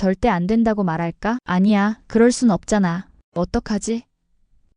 절대 안 된다고 말할까? 아니야, 그럴 순 없잖아. 어떡하지?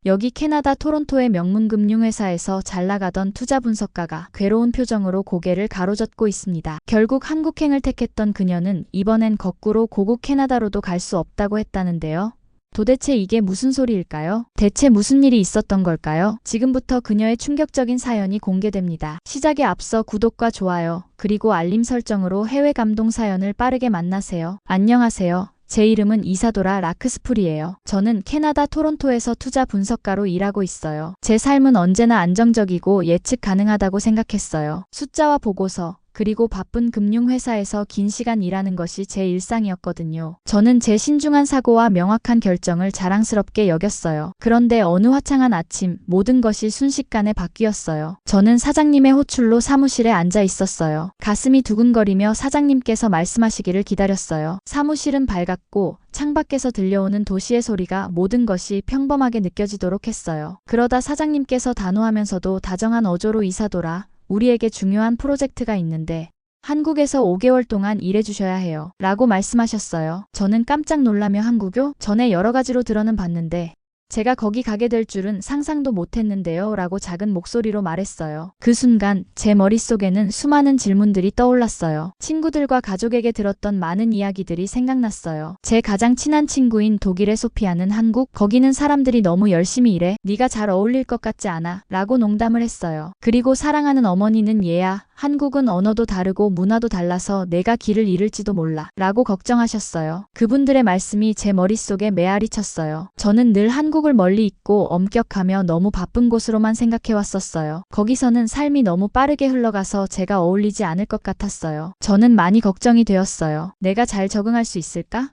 여기 캐나다 토론토의 명문 금융회사에서 잘 나가던 투자 분석가가 괴로운 표정으로 고개를 가로젓고 있습니다. 결국 한국행을 택했던 그녀는 이번엔 거꾸로 고국 캐나다로도 갈 수 없다고 했다는데요. 도대체 이게 무슨 소리일까요? 대체 무슨 일이 있었던 걸까요? 지금부터 그녀의 충격적인 사연이 공개됩니다. 시작에 앞서 구독과 좋아요, 그리고 알림 설정으로 해외 감동 사연을 빠르게 만나세요. 안녕하세요. 제 이름은 이사도라 라크스풀이에요. 저는 캐나다 토론토에서 투자 분석가로 일하고 있어요. 제 삶은 언제나 안정적이고 예측 가능하다고 생각했어요. 숫자와 보고서, 그리고 바쁜 금융회사에서 긴 시간 일하는 것이 제 일상이었거든요. 저는 제 신중한 사고와 명확한 결정을 자랑스럽게 여겼어요. 그런데 어느 화창한 아침 모든 것이 순식간에 바뀌었어요. 저는 사장님의 호출로 사무실에 앉아 있었어요. 가슴이 두근거리며 사장님께서 말씀하시기를 기다렸어요. 사무실은 밝았고 창밖에서 들려오는 도시의 소리가 모든 것이 평범하게 느껴지도록 했어요. 그러다 사장님께서 단호하면서도 다정한 어조로 이사도라, 우리에게 중요한 프로젝트가 있는데 한국에서 5개월 동안 일해주셔야 해요. 라고 말씀하셨어요. 저는 깜짝 놀라며 한국요? 전에 여러 가지로 들어는 봤는데 제가 거기 가게 될 줄은 상상도 못했는데요. 라고 작은 목소리로 말했어요. 그 순간 제 머릿속에는 수많은 질문들이 떠올랐어요. 친구들과 가족에게 들었던 많은 이야기들이 생각났어요. 제 가장 친한 친구인 독일의 소피아는 한국, 거기는 사람들이 너무 열심히 일해. 네가 잘 어울릴 것 같지 않아. 라고 농담을 했어요. 그리고 사랑하는 어머니는 얘야, 한국은 언어도 다르고 문화도 달라서 내가 길을 잃을지도 몰라. 라고 걱정하셨어요. 그분들의 말씀이 제 머릿속에 메아리 쳤어요. 저는 늘 한국을 멀리 있고 엄격하며 너무 바쁜 곳으로만 생각해왔었어요. 거기서는 삶이 너무 빠르게 흘러가서 제가 어울리지 않을 것 같았어요. 저는 많이 걱정이 되었어요. 내가 잘 적응할 수 있을까?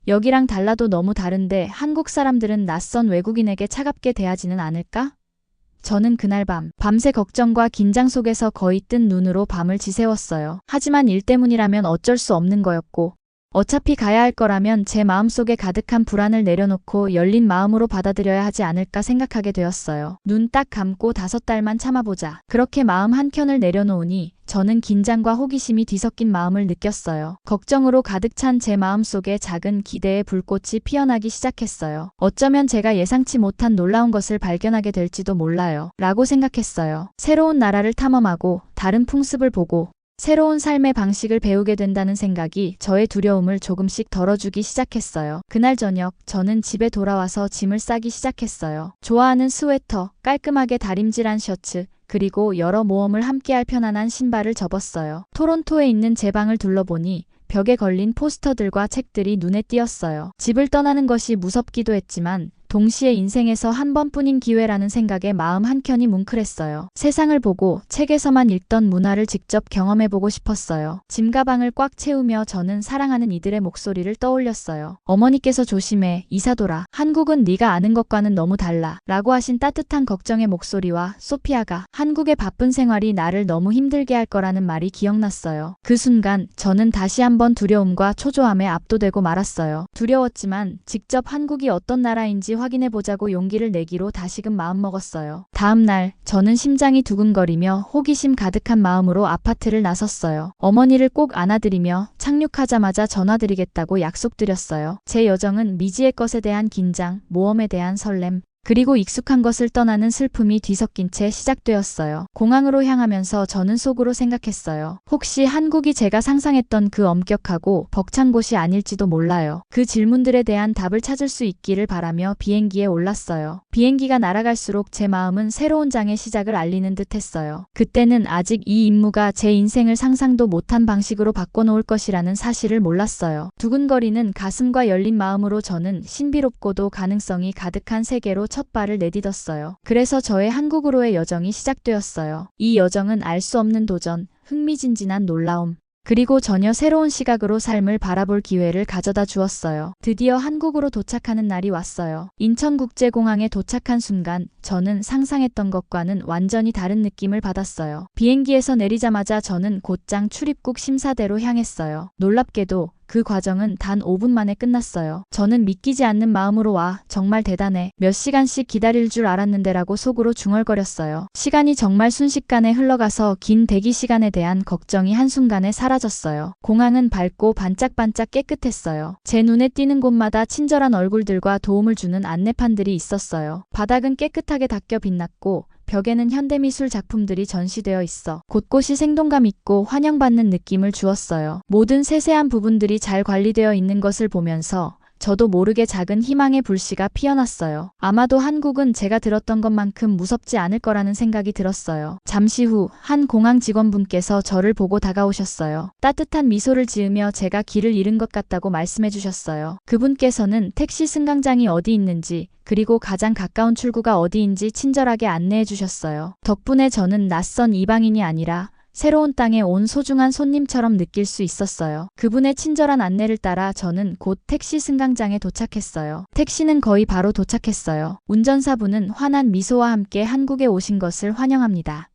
여기랑 달라도 너무 다른데 한국 사람들은 낯선 외국인에게 차갑게 대하지는 않을까? 저는 그날 밤새 걱정과 긴장 속에서 거의 뜬 눈으로 밤을 지새웠어요. 하지만 일 때문이라면 어쩔 수 없는 거였고, 어차피 가야 할 거라면 제 마음속에 가득한 불안을 내려놓고 열린 마음으로 받아들여야 하지 않을까 생각하게 되었어요. 눈 딱 감고 5달만 참아보자. 그렇게 마음 한켠을 내려놓으니 저는 긴장과 호기심이 뒤섞인 마음을 느꼈어요. 걱정으로 가득 찬 제 마음속에 작은 기대의 불꽃이 피어나기 시작했어요. 어쩌면 제가 예상치 못한 놀라운 것을 발견하게 될지도 몰라요. 라고 생각했어요. 새로운 나라를 탐험하고 다른 풍습을 보고 새로운 삶의 방식을 배우게 된다는 생각이 저의 두려움을 조금씩 덜어주기 시작했어요. 그날 저녁 저는 집에 돌아와서 짐을 싸기 시작했어요. 좋아하는 스웨터, 깔끔하게 다림질한 셔츠, 그리고 여러 모험을 함께할 편안한 신발을 접었어요. 토론토에 있는 제 방을 둘러보니 벽에 걸린 포스터들과 책들이 눈에 띄었어요. 집을 떠나는 것이 무섭기도 했지만 동시에 인생에서 한 번뿐인 기회라는 생각에 마음 한켠이 뭉클했어요. 세상을 보고 책에서만 읽던 문화를 직접 경험해보고 싶었어요. 짐 가방을 꽉 채우며 저는 사랑하는 이들의 목소리를 떠올렸어요. 어머니께서 조심해, 이사도라. 한국은 네가 아는 것과는 너무 달라. 라고 하신 따뜻한 걱정의 목소리와 소피아가 한국의 바쁜 생활이 나를 너무 힘들게 할 거라는 말이 기억났어요. 그 순간 저는 다시 한번 두려움과 초조함에 압도되고 말았어요. 두려웠지만 직접 한국이 어떤 나라인지 확인해보자고 용기를 내기로 다시금 마음먹었어요. 다음 날 저는 심장이 두근거리며 호기심 가득한 마음으로 아파트를 나섰어요. 어머니를 꼭 안아드리며 착륙하자마자 전화드리겠다고 약속드렸어요. 제 여정은 미지의 것에 대한 긴장, 모험에 대한 설렘, 그리고 익숙한 것을 떠나는 슬픔이 뒤섞인 채 시작되었어요. 공항으로 향하면서 저는 속으로 생각했어요. 혹시 한국이 제가 상상했던 그 엄격하고 벅찬 곳이 아닐지도 몰라요. 그 질문들에 대한 답을 찾을 수 있기를 바라며 비행기에 올랐어요. 비행기가 날아갈수록 제 마음은 새로운 장의 시작을 알리는 듯 했어요. 그때는 아직 이 임무가 제 인생을 상상도 못한 방식으로 바꿔놓을 것이라는 사실을 몰랐어요. 두근거리는 가슴과 열린 마음으로 저는 신비롭고도 가능성이 가득한 세계로 첫 발을 내딛었어요. 그래서 저의 한국으로의 여정이 시작되었어요. 이 여정은 알 수 없는 도전, 흥미진진한 놀라움, 그리고 전혀 새로운 시각으로 삶을 바라볼 기회를 가져다 주었어요. 드디어 한국으로 도착하는 날이 왔어요. 인천국제공항에 도착한 순간 저는 상상했던 것과는 완전히 다른 느낌을 받았어요. 비행기에서 내리자마자 저는 곧장 출입국 심사대로 향했어요. 놀랍게도 그 과정은 단 5분 만에 끝났어요. 저는 믿기지 않는 마음으로 와, 정말 대단해. 몇 시간씩 기다릴 줄 알았는데라고 속으로 중얼거렸어요. 시간이 정말 순식간에 흘러가서 긴 대기 시간에 대한 걱정이 한순간에 사라졌어요. 공항은 밝고 반짝반짝 깨끗했어요. 제 눈에 띄는 곳마다 친절한 얼굴들과 도움을 주는 안내판들이 있었어요. 바닥은 깨끗하게 닦여 빛났고 벽에는 현대미술 작품들이 전시되어 있어 곳곳이 생동감 있고 환영받는 느낌을 주었어요. 모든 세세한 부분들이 잘 관리되어 있는 것을 보면서 저도 모르게 작은 희망의 불씨가 피어났어요. 아마도 한국은 제가 들었던 것만큼 무섭지 않을 거라는 생각이 들었어요. 잠시 후 한 공항 직원분께서 저를 보고 다가오셨어요. 따뜻한 미소를 지으며 제가 길을 잃은 것 같다고 말씀해 주셨어요. 그분께서는 택시 승강장이 어디 있는지 그리고 가장 가까운 출구가 어디인지 친절하게 안내해 주셨어요. 덕분에 저는 낯선 이방인이 아니라 새로운 땅에 온 소중한 손님처럼 느낄 수 있었어요. 그분의 친절한 안내를 따라 저는 곧 택시 승강장에 도착했어요. 택시는 거의 바로 도착했어요. 운전사분은 환한 미소와 함께 한국에 오신 것을 환영합니다.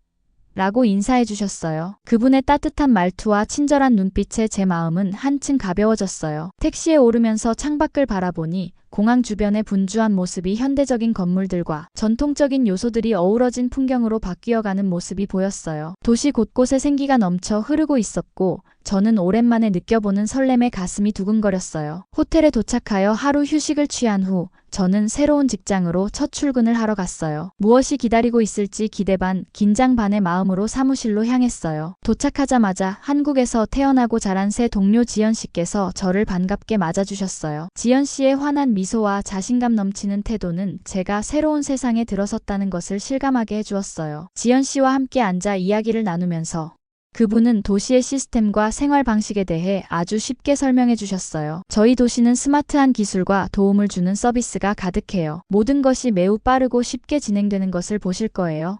라고 인사해 주셨어요. 그분의 따뜻한 말투와 친절한 눈빛에 제 마음은 한층 가벼워졌어요. 택시에 오르면서 창밖을 바라보니 공항 주변의 분주한 모습이 현대적인 건물들과 전통적인 요소들이 어우러진 풍경으로 바뀌어가는 모습이 보였어요. 도시 곳곳에 생기가 넘쳐 흐르고 있었고 저는 오랜만에 느껴보는 설렘에 가슴이 두근거렸어요. 호텔에 도착하여 하루 휴식을 취한 후 저는 새로운 직장으로 첫 출근을 하러 갔어요. 무엇이 기다리고 있을지 기대 반, 긴장 반의 마음으로 사무실로 향했어요. 도착하자마자 한국에서 태어나고 자란 새 동료 지연 씨께서 저를 반갑게 맞아주셨어요. 지연 씨의 환한 미소와 자신감 넘치는 태도는 제가 새로운 세상에 들어섰다는 것을 실감하게 해주었어요. 지연 씨와 함께 앉아 이야기를 나누면서 그분은 도시의 시스템과 생활 방식에 대해 아주 쉽게 설명해 주셨어요. 저희 도시는 스마트한 기술과 도움을 주는 서비스가 가득해요. 모든 것이 매우 빠르고 쉽게 진행되는 것을 보실 거예요.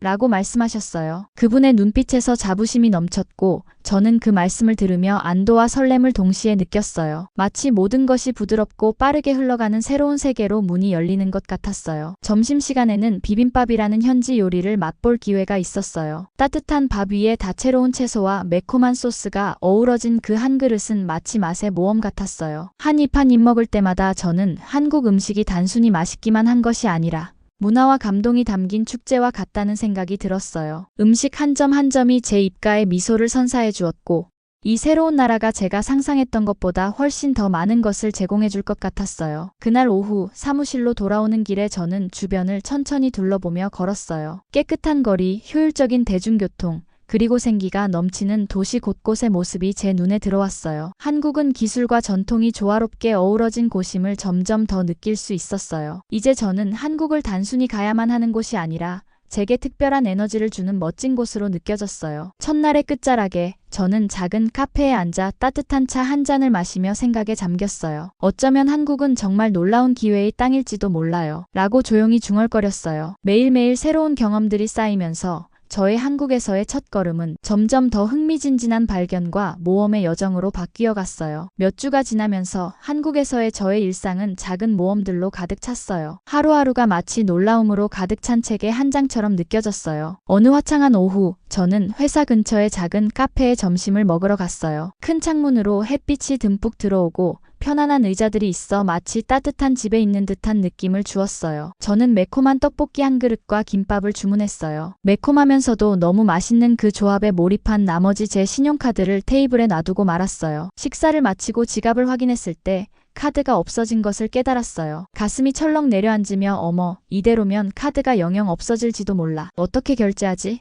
라고 말씀하셨어요. 그분의 눈빛에서 자부심이 넘쳤고 저는 그 말씀을 들으며 안도와 설렘을 동시에 느꼈어요. 마치 모든 것이 부드럽고 빠르게 흘러가는 새로운 세계로 문이 열리는 것 같았어요. 점심시간에는 비빔밥이라는 현지 요리를 맛볼 기회가 있었어요. 따뜻한 밥 위에 다채로운 채소와 매콤한 소스가 어우러진 그 한 그릇은 마치 맛의 모험 같았어요. 한 입 한 입 먹을 때마다 저는 한국 음식이 단순히 맛있기만 한 것이 아니라 문화와 감동이 담긴 축제와 같다는 생각이 들었어요. 음식 한 점 한 점이 제 입가에 미소를 선사해 주었고 이 새로운 나라가 제가 상상했던 것보다 훨씬 더 많은 것을 제공해 줄 것 같았어요. 그날 오후 사무실로 돌아오는 길에 저는 주변을 천천히 둘러보며 걸었어요. 깨끗한 거리, 효율적인 대중교통, 그리고 생기가 넘치는 도시 곳곳의 모습이 제 눈에 들어왔어요. 한국은 기술과 전통이 조화롭게 어우러진 곳임을 점점 더 느낄 수 있었어요. 이제 저는 한국을 단순히 가야만 하는 곳이 아니라 제게 특별한 에너지를 주는 멋진 곳으로 느껴졌어요. 첫날의 끝자락에 저는 작은 카페에 앉아 따뜻한 차 한 잔을 마시며 생각에 잠겼어요. 어쩌면 한국은 정말 놀라운 기회의 땅일지도 몰라요. 라고 조용히 중얼거렸어요. 매일매일 새로운 경험들이 쌓이면서 저의 한국에서의 첫걸음은 점점 더 흥미진진한 발견과 모험의 여정으로 바뀌어 갔어요. 몇 주가 지나면서 한국에서의 저의 일상은 작은 모험들로 가득 찼어요. 하루하루가 마치 놀라움으로 가득 찬 책의 한 장처럼 느껴졌어요. 어느 화창한 오후, 저는 회사 근처의 작은 카페에 점심을 먹으러 갔어요. 큰 창문으로 햇빛이 듬뿍 들어오고 편안한 의자들이 있어 마치 따뜻한 집에 있는 듯한 느낌을 주었어요. 저는 매콤한 떡볶이 한 그릇과 김밥을 주문했어요. 매콤하면서도 너무 맛있는 그 조합에 몰입한 나머지 제 신용카드를 테이블에 놔두고 말았어요. 식사를 마치고 지갑을 확인했을 때 카드가 없어진 것을 깨달았어요. 가슴이 철렁 내려앉으며 어머, 이대로면 카드가 영영 없어질지도 몰라. 어떻게 결제하지?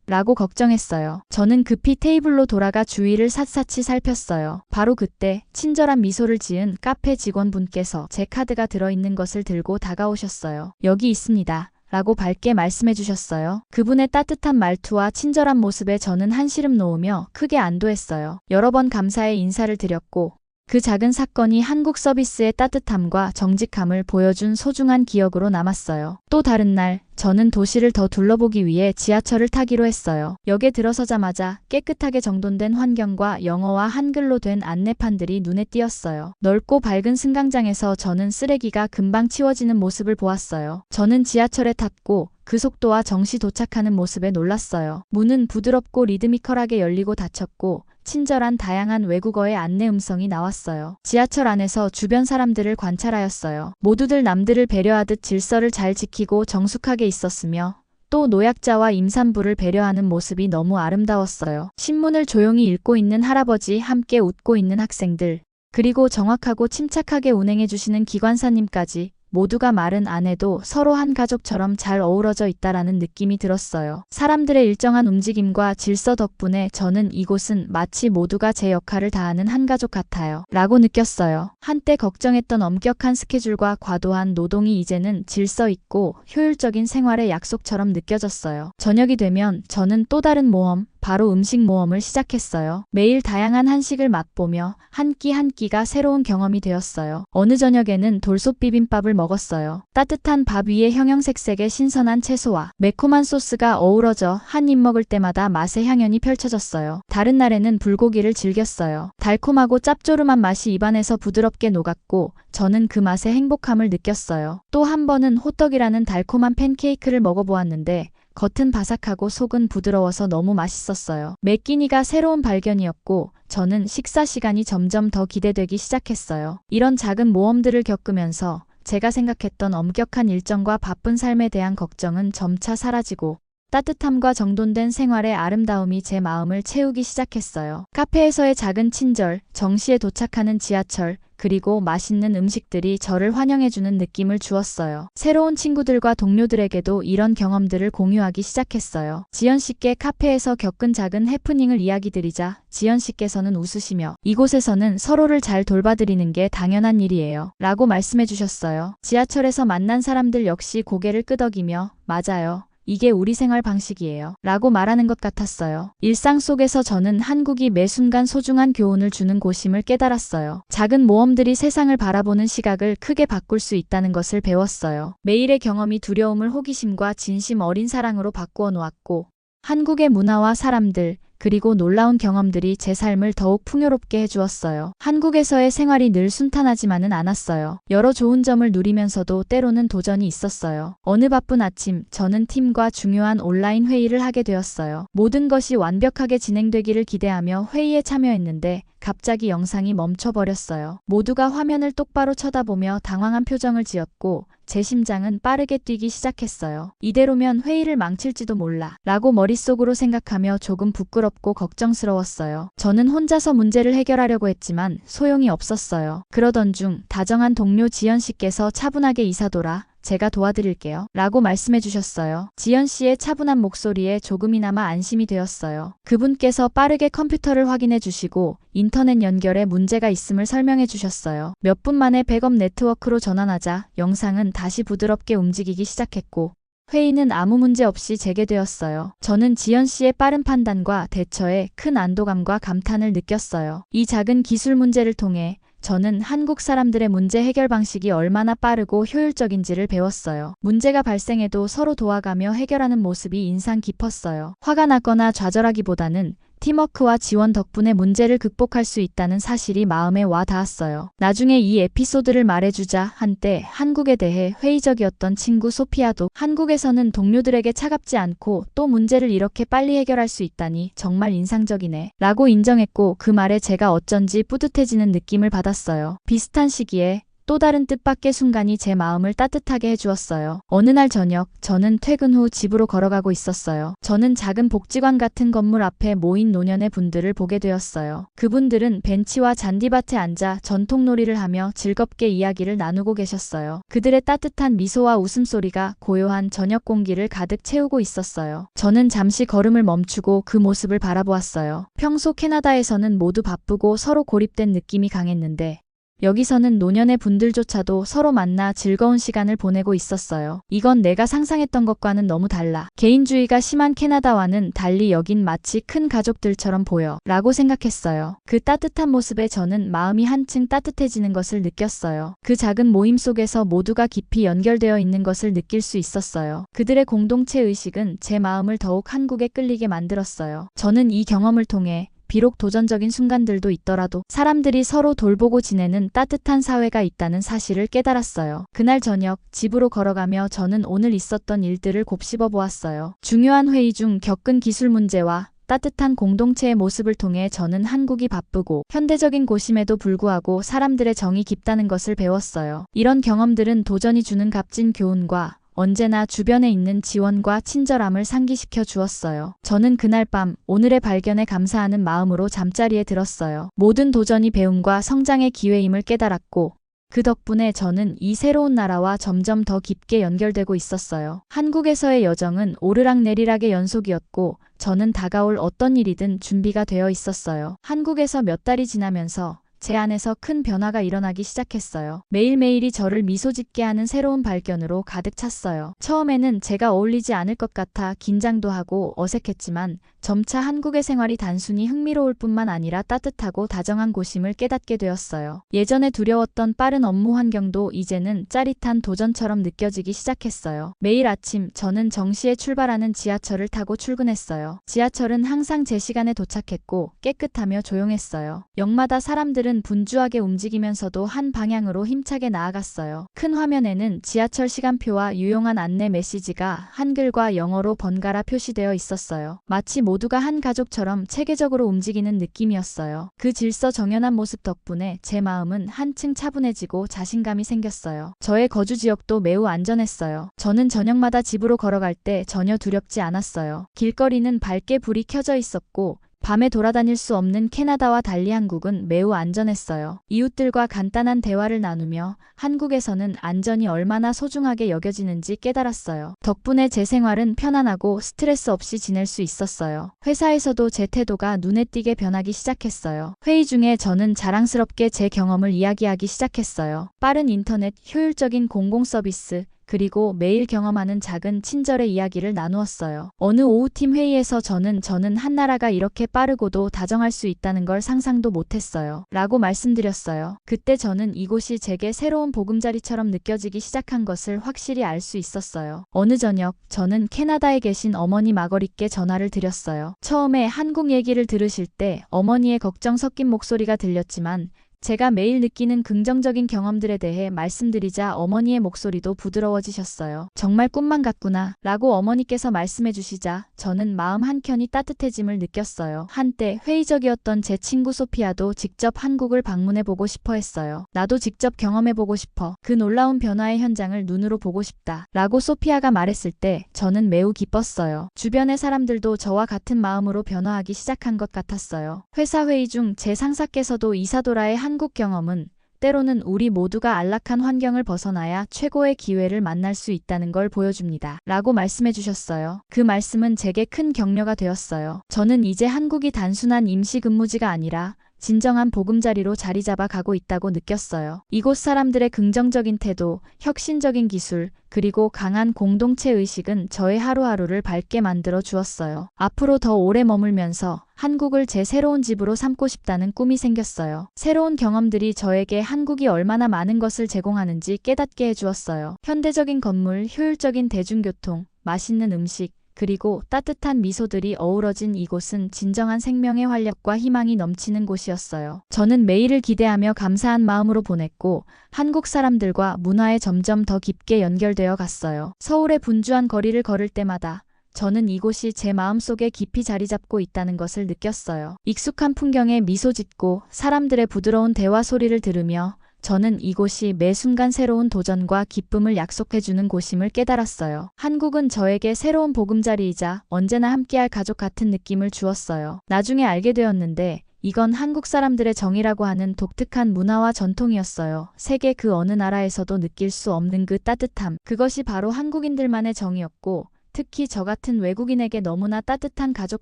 라고 걱정했어요. 저는 급히 테이블로 돌아가 주위를 샅샅이 살폈어요. 바로 그때 친절한 미소를 지은 카페 직원분께서 제 카드가 들어있는 것을 들고 다가오셨어요. 여기 있습니다. 라고 밝게 말씀해 주셨어요. 그분의 따뜻한 말투와 친절한 모습에 저는 한시름 놓으며 크게 안도했어요. 여러 번 감사의 인사를 드렸고 그 작은 사건이 한국 서비스의 따뜻함과 정직함을 보여준 소중한 기억으로 남았어요. 또 다른 날, 저는 도시를 더 둘러보기 위해 지하철을 타기로 했어요. 역에 들어서자마자 깨끗하게 정돈된 환경과 영어와 한글로 된 안내판들이 눈에 띄었어요. 넓고 밝은 승강장에서 저는 쓰레기가 금방 치워지는 모습을 보았어요. 저는 지하철에 탔고 그 속도와 정시 도착하는 모습에 놀랐어요. 문은 부드럽고 리드미컬하게 열리고 닫혔고 친절한 다양한 외국어의 안내 음성이 나왔어요. 지하철 안에서 주변 사람들을 관찰하였어요. 모두들 남들을 배려하듯 질서를 잘 지키고 정숙하게 있었으며 또 노약자와 임산부를 배려하는 모습이 너무 아름다웠어요. 신문을 조용히 읽고 있는 할아버지, 함께 웃고 있는 학생들, 그리고 정확하고 침착하게 운행해 주시는 기관사님까지 모두가 말은 안 해도 서로 한 가족처럼 잘 어우러져 있다라는 느낌이 들었어요. 사람들의 일정한 움직임과 질서 덕분에 저는 이곳은 마치 모두가 제 역할을 다하는 한 가족 같아요. 라고 느꼈어요. 한때 걱정했던 엄격한 스케줄과 과도한 노동이 이제는 질서 있고 효율적인 생활의 약속처럼 느껴졌어요. 저녁이 되면 저는 또 다른 모험, 바로 음식 모험을 시작했어요. 매일 다양한 한식을 맛보며 한 끼 한 끼가 새로운 경험이 되었어요. 어느 저녁에는 돌솥 비빔밥을 먹었어요. 따뜻한 밥 위에 형형색색의 신선한 채소와 매콤한 소스가 어우러져 한 입 먹을 때마다 맛의 향연이 펼쳐졌어요. 다른 날에는 불고기를 즐겼어요. 달콤하고 짭조름한 맛이 입안에서 부드럽게 녹았고 저는 그 맛의 행복함을 느꼈어요. 또 한 번은 호떡이라는 달콤한 팬케이크를 먹어보았는데 겉은 바삭하고 속은 부드러워서 너무 맛있었어요. 매 끼니가 새로운 발견이었고 저는 식사 시간이 점점 더 기대되기 시작했어요. 이런 작은 모험들을 겪으면서 제가 생각했던 엄격한 일정과 바쁜 삶에 대한 걱정은 점차 사라지고 따뜻함과 정돈된 생활의 아름다움이 제 마음을 채우기 시작했어요. 카페에서의 작은 친절, 정시에 도착하는 지하철, 그리고 맛있는 음식들이 저를 환영해주는 느낌을 주었어요. 새로운 친구들과 동료들에게도 이런 경험들을 공유하기 시작했어요. 지연 씨께 카페에서 겪은 작은 해프닝을 이야기 드리자 지연 씨께서는 웃으시며 이곳에서는 서로를 잘 돌봐드리는 게 당연한 일이에요. 라고 말씀해 주셨어요. 지하철에서 만난 사람들 역시 고개를 끄덕이며 맞아요. 이게 우리 생활 방식이에요. 라고 말하는 것 같았어요. 일상 속에서 저는 한국이 매 순간 소중한 교훈을 주는 곳임을 깨달았어요. 작은 모험들이 세상을 바라보는 시각을 크게 바꿀 수 있다는 것을 배웠어요. 매일의 경험이 두려움을 호기심과 진심 어린 사랑으로 바꾸어 놓았고 한국의 문화와 사람들, 그리고 놀라운 경험들이 제 삶을 더욱 풍요롭게 해주었어요. 한국에서의 생활이 늘 순탄하지만은 않았어요. 여러 좋은 점을 누리면서도 때로는 도전이 있었어요. 어느 바쁜 아침, 저는 팀과 중요한 온라인 회의를 하게 되었어요. 모든 것이 완벽하게 진행되기를 기대하며 회의에 참여했는데 갑자기 영상이 멈춰버렸어요. 모두가 화면을 똑바로 쳐다보며 당황한 표정을 지었고 제 심장은 빠르게 뛰기 시작했어요. 이대로면 회의를 망칠지도 몰라 라고 머릿속으로 생각하며 조금 부끄럽고 걱정스러웠어요. 저는 혼자서 문제를 해결하려고 했지만 소용이 없었어요. 그러던 중 다정한 동료 지연 씨께서 차분하게 이사돌아 제가 도와드릴게요. 라고 말씀해 주셨어요. 지연 씨의 차분한 목소리에 조금이나마 안심이 되었어요. 그분께서 빠르게 컴퓨터를 확인해 주시고 인터넷 연결에 문제가 있음을 설명해 주셨어요. 몇 분 만에 백업 네트워크로 전환하자 영상은 다시 부드럽게 움직이기 시작했고 회의는 아무 문제 없이 재개되었어요. 저는 지연 씨의 빠른 판단과 대처에 큰 안도감과 감탄을 느꼈어요. 이 작은 기술 문제를 통해 저는 한국 사람들의 문제 해결 방식이 얼마나 빠르고 효율적인지를 배웠어요. 문제가 발생해도 서로 도와가며 해결하는 모습이 인상 깊었어요. 화가 나거나 좌절하기보다는 팀워크와 지원 덕분에 문제를 극복할 수 있다는 사실이 마음에 와 닿았어요. 나중에 이 에피소드를 말해주자 한때 한국에 대해 회의적이었던 친구 소피아도 한국에서는 동료들에게 차갑지 않고 또 문제를 이렇게 빨리 해결할 수 있다니 정말 인상적이네 라고 인정했고 그 말에 제가 어쩐지 뿌듯해지는 느낌을 받았어요. 비슷한 시기에 또 다른 뜻밖의 순간이 제 마음을 따뜻하게 해주었어요. 어느 날 저녁, 저는 퇴근 후 집으로 걸어가고 있었어요. 저는 작은 복지관 같은 건물 앞에 모인 노년의 분들을 보게 되었어요. 그분들은 벤치와 잔디밭에 앉아 전통놀이를 하며 즐겁게 이야기를 나누고 계셨어요. 그들의 따뜻한 미소와 웃음소리가 고요한 저녁 공기를 가득 채우고 있었어요. 저는 잠시 걸음을 멈추고 그 모습을 바라보았어요. 평소 캐나다에서는 모두 바쁘고 서로 고립된 느낌이 강했는데 여기서는 노년의 분들조차도 서로 만나 즐거운 시간을 보내고 있었어요. 이건 내가 상상했던 것과는 너무 달라. 개인주의가 심한 캐나다와는 달리 여긴 마치 큰 가족들처럼 보여 라고 생각했어요. 그 따뜻한 모습에 저는 마음이 한층 따뜻해지는 것을 느꼈어요. 그 작은 모임 속에서 모두가 깊이 연결되어 있는 것을 느낄 수 있었어요. 그들의 공동체 의식은 제 마음을 더욱 한국에 끌리게 만들었어요. 저는 이 경험을 통해 비록 도전적인 순간들도 있더라도 사람들이 서로 돌보고 지내는 따뜻한 사회가 있다는 사실을 깨달았어요. 그날 저녁 집으로 걸어가며 저는 오늘 있었던 일들을 곱씹어 보았어요. 중요한 회의 중 겪은 기술 문제와 따뜻한 공동체의 모습을 통해 저는 한국이 바쁘고 현대적인 곳임에도 불구하고 사람들의 정이 깊다는 것을 배웠어요. 이런 경험들은 도전이 주는 값진 교훈과 언제나 주변에 있는 지원과 친절함을 상기시켜 주었어요. 저는 그날 밤 오늘의 발견에 감사하는 마음으로 잠자리에 들었어요. 모든 도전이 배움과 성장의 기회임을 깨달았고 그 덕분에 저는 이 새로운 나라와 점점 더 깊게 연결되고 있었어요. 한국에서의 여정은 오르락내리락의 연속이었고 저는 다가올 어떤 일이든 준비가 되어 있었어요. 한국에서 몇 달이 지나면서 제 안에서 큰 변화가 일어나기 시작했어요. 매일매일이 저를 미소 짓게 하는 새로운 발견으로 가득 찼어요. 처음에는 제가 어울리지 않을 것 같아 긴장도 하고 어색했지만 점차 한국의 생활이 단순히 흥미로울 뿐만 아니라 따뜻하고 다정한 곳임을 깨닫게 되었어요. 예전에 두려웠던 빠른 업무 환경도 이제는 짜릿한 도전처럼 느껴지기 시작했어요. 매일 아침 저는 정시에 출발하는 지하철을 타고 출근했어요. 지하철은 항상 제 시간에 도착했고 깨끗하며 조용했어요. 역마다 사람들은 분주하게 움직이면서도 한 방향으로 힘차게 나아갔어요. 큰 화면에는 지하철 시간표와 유용한 안내 메시지가 한글과 영어로 번갈아 표시되어 있었어요. 마치 모두가 한 가족처럼 체계적으로 움직이는 느낌이었어요. 그 질서정연한 모습 덕분에 제 마음은 한층 차분해지고 자신감이 생겼어요. 저의 거주 지역도 매우 안전했어요. 저는 저녁마다 집으로 걸어갈 때 전혀 두렵지 않았어요. 길거리는 밝게 불이 켜져 있었고 밤에 돌아다닐 수 없는 캐나다와 달리 한국은 매우 안전했어요. 이웃들과 간단한 대화를 나누며 한국에서는 안전이 얼마나 소중하게 여겨지는지 깨달았어요. 덕분에 제 생활은 편안하고 스트레스 없이 지낼 수 있었어요. 회사에서도 제 태도가 눈에 띄게 변하기 시작했어요. 회의 중에 저는 자랑스럽게 제 경험을 이야기하기 시작했어요. 빠른 인터넷, 효율적인 공공 서비스, 그리고 매일 경험하는 작은 친절의 이야기를 나누었어요. 어느 오후 팀 회의에서 저는 한 나라가 이렇게 빠르고도 다정할 수 있다는 걸 상상도 못했어요. 라고 말씀드렸어요. 그때 저는 이곳이 제게 새로운 보금자리처럼 느껴지기 시작한 것을 확실히 알 수 있었어요. 어느 저녁 저는 캐나다에 계신 어머니 마거릿께 전화를 드렸어요. 처음에 한국 얘기를 들으실 때 어머니의 걱정 섞인 목소리가 들렸지만 제가 매일 느끼는 긍정적인 경험들에 대해 말씀드리자 어머니의 목소리도 부드러워지셨어요. 정말 꿈만 같구나 라고 어머니께서 말씀해 주시자 저는 마음 한켠이 따뜻해짐을 느꼈어요. 한때 회의적이었던 제 친구 소피아도 직접 한국을 방문해 보고 싶어 했어요. 나도 직접 경험해 보고 싶어. 그 놀라운 변화의 현장을 눈으로 보고 싶다 라고 소피아가 말했을 때 저는 매우 기뻤어요. 주변의 사람들도 저와 같은 마음으로 변화하기 시작한 것 같았어요. 회사 회의 중 제 상사께서도 이사도라의 한국 경험은 때로는 우리 모두가 안락한 환경을 벗어나야 최고의 기회를 만날 수 있다는 걸 보여줍니다. 라고 말씀해 주셨어요. 그 말씀은 제게 큰 격려가 되었어요. 저는 이제 한국이 단순한 임시 근무지가 아니라 진정한 보금자리로 자리 잡아 가고 있다고 느꼈어요. 이곳 사람들의 긍정적인 태도, 혁신적인 기술, 그리고 강한 공동체 의식은 저의 하루하루를 밝게 만들어 주었어요. 앞으로 더 오래 머물면서 한국을 제 새로운 집으로 삼고 싶다는 꿈이 생겼어요. 새로운 경험들이 저에게 한국이 얼마나 많은 것을 제공하는지 깨닫게 해주었어요. 현대적인 건물, 효율적인 대중교통, 맛있는 음식, 그리고 따뜻한 미소들이 어우러진 이곳은 진정한 생명의 활력과 희망이 넘치는 곳이었어요. 저는 매일을 기대하며 감사한 마음으로 보냈고 한국 사람들과 문화에 점점 더 깊게 연결되어 갔어요. 서울의 분주한 거리를 걸을 때마다 저는 이곳이 제 마음속에 깊이 자리 잡고 있다는 것을 느꼈어요. 익숙한 풍경에 미소 짓고 사람들의 부드러운 대화 소리를 들으며 저는 이곳이 매 순간 새로운 도전과 기쁨을 약속해주는 곳임을 깨달았어요. 한국은 저에게 새로운 보금자리이자 언제나 함께할 가족 같은 느낌을 주었어요. 나중에 알게 되었는데 이건 한국 사람들의 정이라고 하는 독특한 문화와 전통이었어요. 세계 그 어느 나라에서도 느낄 수 없는 그 따뜻함. 그것이 바로 한국인들만의 정이었고 특히 저 같은 외국인에게 너무나 따뜻한 가족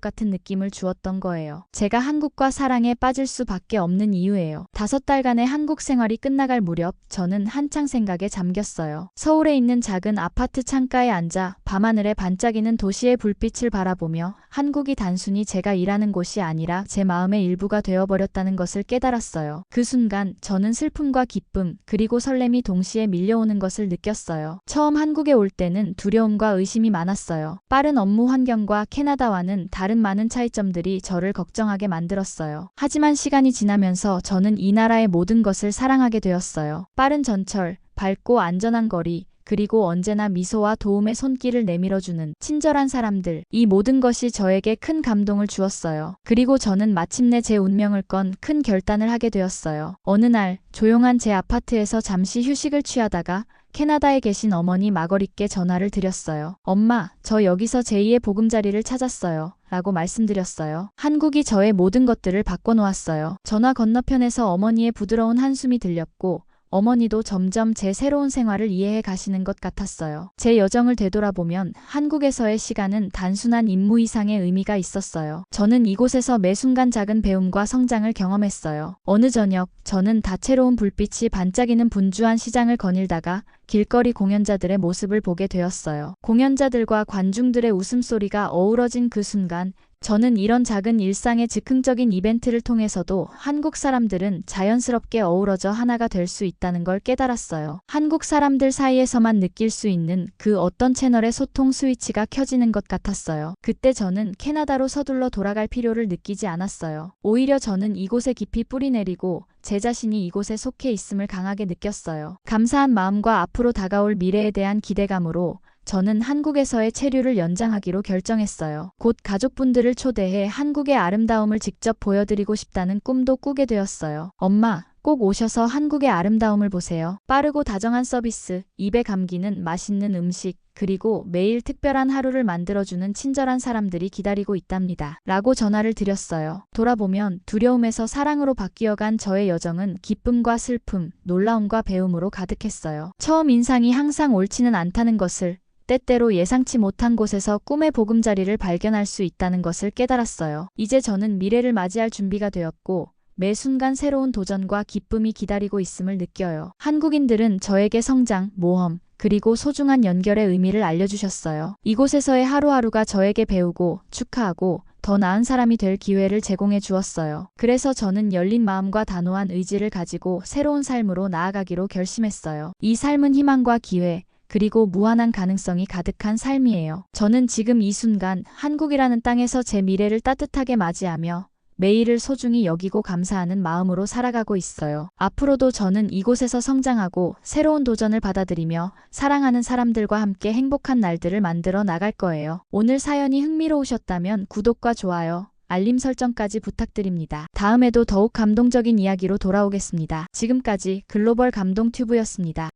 같은 느낌을 주었던 거예요. 제가 한국과 사랑에 빠질 수밖에 없는 이유예요. 5달간의 한국 생활이 끝나갈 무렵 저는 한창 생각에 잠겼어요. 서울에 있는 작은 아파트 창가에 앉아 밤하늘에 반짝이는 도시의 불빛을 바라보며 한국이 단순히 제가 일하는 곳이 아니라 제 마음의 일부가 되어버렸다는 것을 깨달았어요. 그 순간 저는 슬픔과 기쁨 그리고 설렘이 동시에 밀려오는 것을 느꼈어요. 처음 한국에 올 때는 두려움과 의심이 많았어요. 빠른 업무 환경과 캐나다와는 다른 많은 차이점들이 저를 걱정하게 만들었어요. 하지만 시간이 지나면서 저는 이 나라의 모든 것을 사랑하게 되었어요. 빠른 전철, 밝고 안전한 거리, 그리고 언제나 미소와 도움의 손길을 내밀어주는 친절한 사람들. 이 모든 것이 저에게 큰 감동을 주었어요. 그리고 저는 마침내 제 운명을 건 큰 결단을 하게 되었어요. 어느 날 조용한 제 아파트에서 잠시 휴식을 취하다가 캐나다에 계신 어머니 마거릿께 전화를 드렸어요. 엄마, 저 여기서 제2의 보금자리를 찾았어요. 라고 말씀드렸어요. 한국이 저의 모든 것들을 바꿔놓았어요. 전화 건너편에서 어머니의 부드러운 한숨이 들렸고 어머니도 점점 제 새로운 생활을 이해해 가시는 것 같았어요. 제 여정을 되돌아보면 한국에서의 시간은 단순한 임무 이상의 의미가 있었어요. 저는 이곳에서 매 순간 작은 배움과 성장을 경험했어요. 어느 저녁, 저는 다채로운 불빛이 반짝이는 분주한 시장을 거닐다가 길거리 공연자들의 모습을 보게 되었어요. 공연자들과 관중들의 웃음소리가 어우러진 그 순간, 저는 이런 작은 일상의 즉흥적인 이벤트를 통해서도 한국 사람들은 자연스럽게 어우러져 하나가 될 수 있다는 걸 깨달았어요. 한국 사람들 사이에서만 느낄 수 있는 그 어떤 채널의 소통 스위치가 켜지는 것 같았어요. 그때 저는 캐나다로 서둘러 돌아갈 필요를 느끼지 않았어요. 오히려 저는 이곳에 깊이 뿌리내리고 제 자신이 이곳에 속해 있음을 강하게 느꼈어요. 감사한 마음과 앞으로 다가올 미래에 대한 기대감으로 저는 한국에서의 체류를 연장하기로 결정했어요. 곧 가족분들을 초대해 한국의 아름다움을 직접 보여드리고 싶다는 꿈도 꾸게 되었어요. 엄마, 꼭 오셔서 한국의 아름다움을 보세요. 빠르고 다정한 서비스, 입에 감기는 맛있는 음식, 그리고 매일 특별한 하루를 만들어주는 친절한 사람들이 기다리고 있답니다. 라고 전화를 드렸어요. 돌아보면 두려움에서 사랑으로 바뀌어간 저의 여정은 기쁨과 슬픔, 놀라움과 배움으로 가득했어요. 처음 인상이 항상 옳지는 않다는 것을, 때때로 예상치 못한 곳에서 꿈의 보금자리를 발견할 수 있다는 것을 깨달았어요. 이제 저는 미래를 맞이할 준비가 되었고 매 순간 새로운 도전과 기쁨이 기다리고 있음을 느껴요. 한국인들은 저에게 성장, 모험, 그리고 소중한 연결의 의미를 알려주셨어요. 이곳에서의 하루하루가 저에게 배우고 축하하고 더 나은 사람이 될 기회를 제공해 주었어요. 그래서 저는 열린 마음과 단호한 의지를 가지고 새로운 삶으로 나아가기로 결심했어요. 이 삶은 희망과 기회, 그리고 무한한 가능성이 가득한 삶이에요. 저는 지금 이 순간 한국이라는 땅에서 제 미래를 따뜻하게 맞이하며 매일을 소중히 여기고 감사하는 마음으로 살아가고 있어요. 앞으로도 저는 이곳에서 성장하고 새로운 도전을 받아들이며 사랑하는 사람들과 함께 행복한 날들을 만들어 나갈 거예요. 오늘 사연이 흥미로우셨다면 구독과 좋아요, 알림 설정까지 부탁드립니다. 다음에도 더욱 감동적인 이야기로 돌아오겠습니다. 지금까지 글로벌 감동 튜브였습니다.